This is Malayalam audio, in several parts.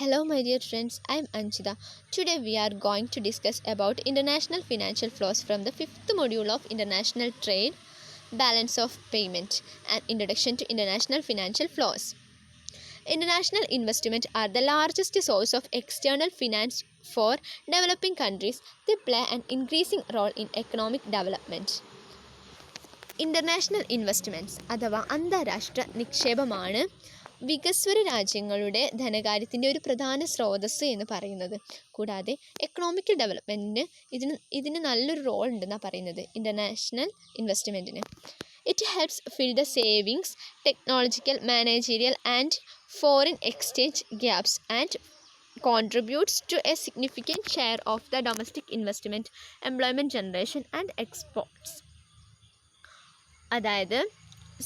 Hello my dear friends, I am Anchita. Today we are going to discuss about international financial flows from the 5th module of International Trade, Balance of Payment and Introduction to International Financial Flows. International investment are the largest source of external finance for developing countries. They play an increasing role in economic development. International investments അഥവാ അന്താരാഷ്ട്ര നിക്ഷേപമാണ് വികസ്വര രാജ്യങ്ങളുടെ ധനകാര്യത്തിൻ്റെ ഒരു പ്രധാന സ്രോതസ്സ് എന്ന് പറയുന്നത്. കൂടാതെ എക്കണോമിക്കൽ ഡെവലപ്മെൻറ്റിന് ഇതിന് നല്ലൊരു റോൾ ഉണ്ടെന്നാണ് പറയുന്നത് ഇൻ്റർനാഷണൽ ഇൻവെസ്റ്റ്മെൻറ്റിന്. It helps fill the savings, technological, managerial and foreign exchange gaps and contributes to a significant share of the domestic investment, employment generation and exports. അതായത്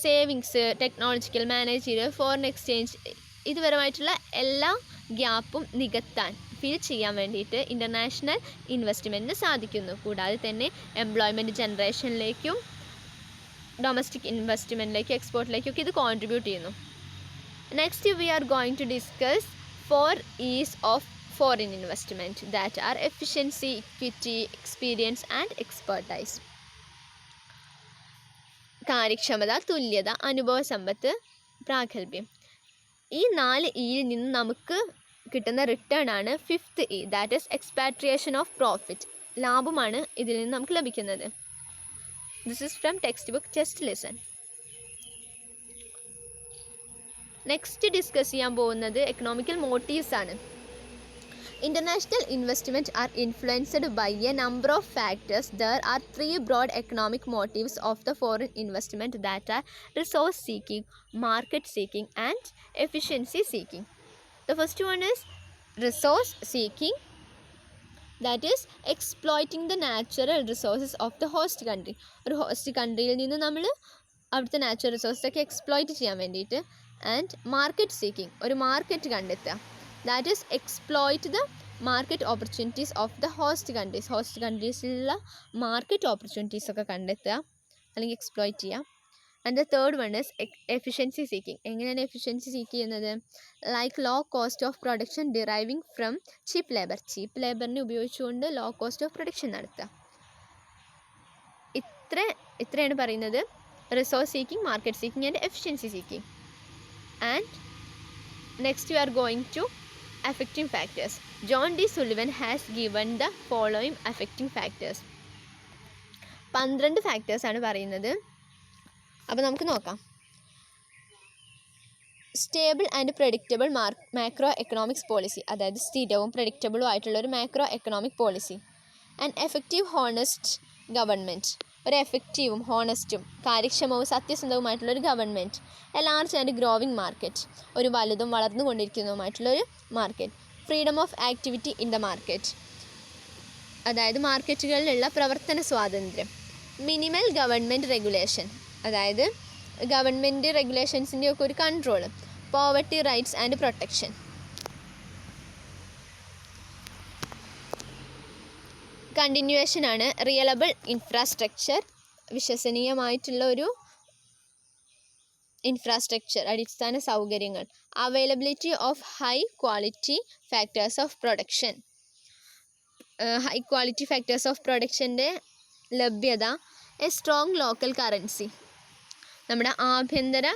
savings, technological, managerial, foreign exchange ഇതുപരമായിട്ടുള്ള എല്ലാ ഗ്യാപ്പും നികത്താൻ, ഫിൽ ചെയ്യാൻ വേണ്ടിയിട്ട് ഇൻ്റർനാഷണൽ ഇൻവെസ്റ്റ്മെൻറ്റിന് സാധിക്കുന്നു. കൂടാതെ തന്നെ എംപ്ലോയ്മെൻറ്റ് ജനറേഷനിലേക്കും ഡൊമസ്റ്റിക് ഇൻവെസ്റ്റ്മെൻറ്റിലേക്കും എക്സ്പോർട്ടിലേക്കൊക്കെ ഇത് കോൺട്രിബ്യൂട്ട് ചെയ്യുന്നു. Next we are going to discuss 4 E's of foreign investment, that are efficiency, equity, experience and expertise. കാര്യക്ഷമത, തുല്യത, അനുഭവ സമ്പത്ത്, പ്രാഗൽഭ്യം. ഈ 4 ഇയിൽ നിന്ന് നമുക്ക് കിട്ടുന്ന റിട്ടേൺ ആണ് 5th E, that is expatriation of profit. ലാഭമാണ് ഇതിൽ നിന്ന് നമുക്ക് ലഭിക്കുന്നത്. This is from textbook, just listen. Next discuss ചെയ്യാൻ പോകുന്നത് എക്കണോമിക്കൽ മോട്ടീവ്സ് ആണ്. International investment are influenced by a number of factors. There are 3 broad economic motives of the foreign investment, that are resource seeking, market seeking and efficiency seeking. The first one is resource seeking, that is exploiting the natural resources of the host country. ഒരു ഹോസ്റ്റ് കൺട്രിയിൽ നിന്ന് നമ്മൾ അവിടുത്തെ നാച്ചുറൽ റിസോഴ്സസ് ഒക്കെ എക്സ്പ്ലോയിറ്റ് ചെയ്യാൻ വേണ്ടിയിട്ട്. ആൻഡ് മാർക്കറ്റ് സീക്കിംഗ്, ഒരു മാർക്കറ്റ് കണ്ടെത്തുക, that is exploit the market opportunities of the host countries. Host കൺട്രീസിലുള്ള മാർക്കറ്റ് ഓപ്പർച്യൂണിറ്റീസ് ഒക്കെ കണ്ടെത്തുക അല്ലെങ്കിൽ എക്സ്പ്ലോയിറ്റ് ചെയ്യുക. And the third one is efficiency seeking. എങ്ങനെയാണ് എഫിഷ്യൻസി സീക്ക് ചെയ്യുന്നത്? Like low cost of production deriving from cheap labour. Cheap ലേബറിനെ ഉപയോഗിച്ചുകൊണ്ട് ലോ കോസ്റ്റ് ഓഫ് പ്രൊഡക്ഷൻ നടത്തുക. ഇത്രയാണ് പറയുന്നത് resource seeking, market seeking and efficiency seeking. And next we are going to affecting factors. John D. Sullivan has given the following affecting factors. 12 factors ആണ് പറയുന്നത്. അപ്പോൾ നമുക്ക് നോക്കാം. Stable and predictable macro economics policy, അതായത് സ്ഥിരവും പ്രഡിക്റ്റബിളും ആയിട്ടുള്ള ഒരു macro economic policy. And effective honest government, ഒരു എഫക്റ്റീവും ഹോണസ്റ്റും കാര്യക്ഷമവും സത്യസന്ധവുമായിട്ടുള്ളൊരു government. A large and growing market, ഒരു വലുതും വളർന്നുകൊണ്ടിരിക്കുന്നതുമായിട്ടുള്ളൊരു മാർക്കറ്റ്. Freedom of activity in the market, അതായത് മാർക്കറ്റുകളിലുള്ള പ്രവർത്തന സ്വാതന്ത്ര്യം. മിനിമൽ ഗവൺമെൻറ് റെഗുലേഷൻ, അതായത് ഗവൺമെൻറ് റെഗുലേഷൻസിൻ്റെ ഒക്കെ ഒരു control. Property rights and protection. Continuation ആണ്. റിയലബിൾ ഇൻഫ്രാസ്ട്രക്ചർ, വിശ്വസനീയമായിട്ടുള്ള ഒരു ഇൻഫ്രാസ്ട്രക്ചർ, അടിസ്ഥാന സൗകര്യങ്ങൾ. Availability of high quality factors of production, high quality factors of പ്രൊഡക്ഷൻ്റെ ലഭ്യത. എ സ്ട്രോങ് ലോക്കൽ കറൻസി, നമ്മുടെ ആഭ്യന്തര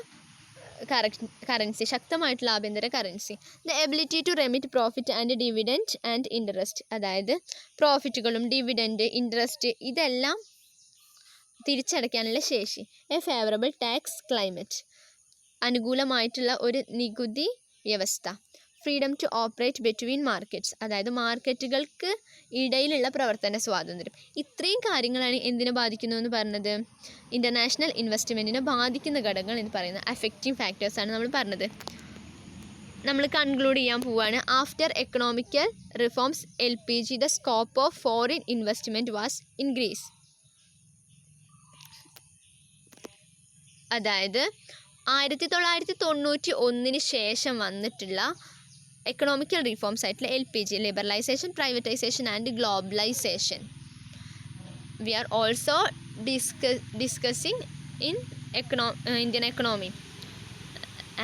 കറൻസി, ശക്തമായിട്ടുള്ള ആഭ്യന്തര currency. The ability to remit profit and dividend and interest, അതായത് പ്രോഫിറ്റുകളും ഡിവിഡൻറ്റ്, ഇൻട്രസ്റ്റ് ഇതെല്ലാം തിരിച്ചടയ്ക്കാനുള്ള ശേഷി. എ ഫേവറബിൾ ടാക്സ് ക്ലൈമറ്റ്, അനുകൂലമായിട്ടുള്ള ഒരു നികുതി വ്യവസ്ഥ. Freedom to operate between markets, അതായത് മാർക്കറ്റുകൾക്ക് ഇടയിലുള്ള പ്രവർത്തന സ്വാതന്ത്ര്യം. ഇത്രയും കാര്യങ്ങളാണ് എന്തിനെ ബാധിക്കുന്നതെന്ന് പറഞ്ഞത്? ഇൻ്റർനാഷണൽ ഇൻവെസ്റ്റ്മെൻറ്റിനെ ബാധിക്കുന്ന ഘടകങ്ങൾ എന്ന് പറയുന്നത് അഫക്റ്റിംഗ് ഫാക്ടേഴ്സാണ് നമ്മൾ പറഞ്ഞത്. നമ്മൾ കൺക്ലൂഡ് ചെയ്യാൻ പോവുകയാണ്. After economical reforms LPG, the scope of foreign investment was increase. അതായത് 1991 ശേഷം വന്നിട്ടുള്ള എക്കണോമിക്കൽ റിഫോംസ് ആയിട്ടുള്ള LPG, liberalisation, privatisation and globalisation. We are also discussing in Indian economy.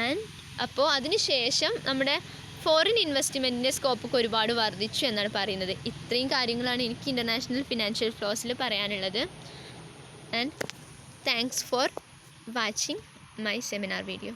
And അപ്പോൾ അതിന് ശേഷം നമ്മുടെ ഫോറിൻ ഇൻവെസ്റ്റ്മെൻറ്റിൻ്റെ സ്കോപ്പൊക്കെ ഒരുപാട് വർദ്ധിച്ചു എന്നാണ് പറയുന്നത്. ഇത്രയും കാര്യങ്ങളാണ് എനിക്ക് ഇൻ്റർനാഷണൽ ഫിനാൻഷ്യൽ ഫ്ലോസിൽ പറയാനുള്ളത്. And thanks for watching my seminar video.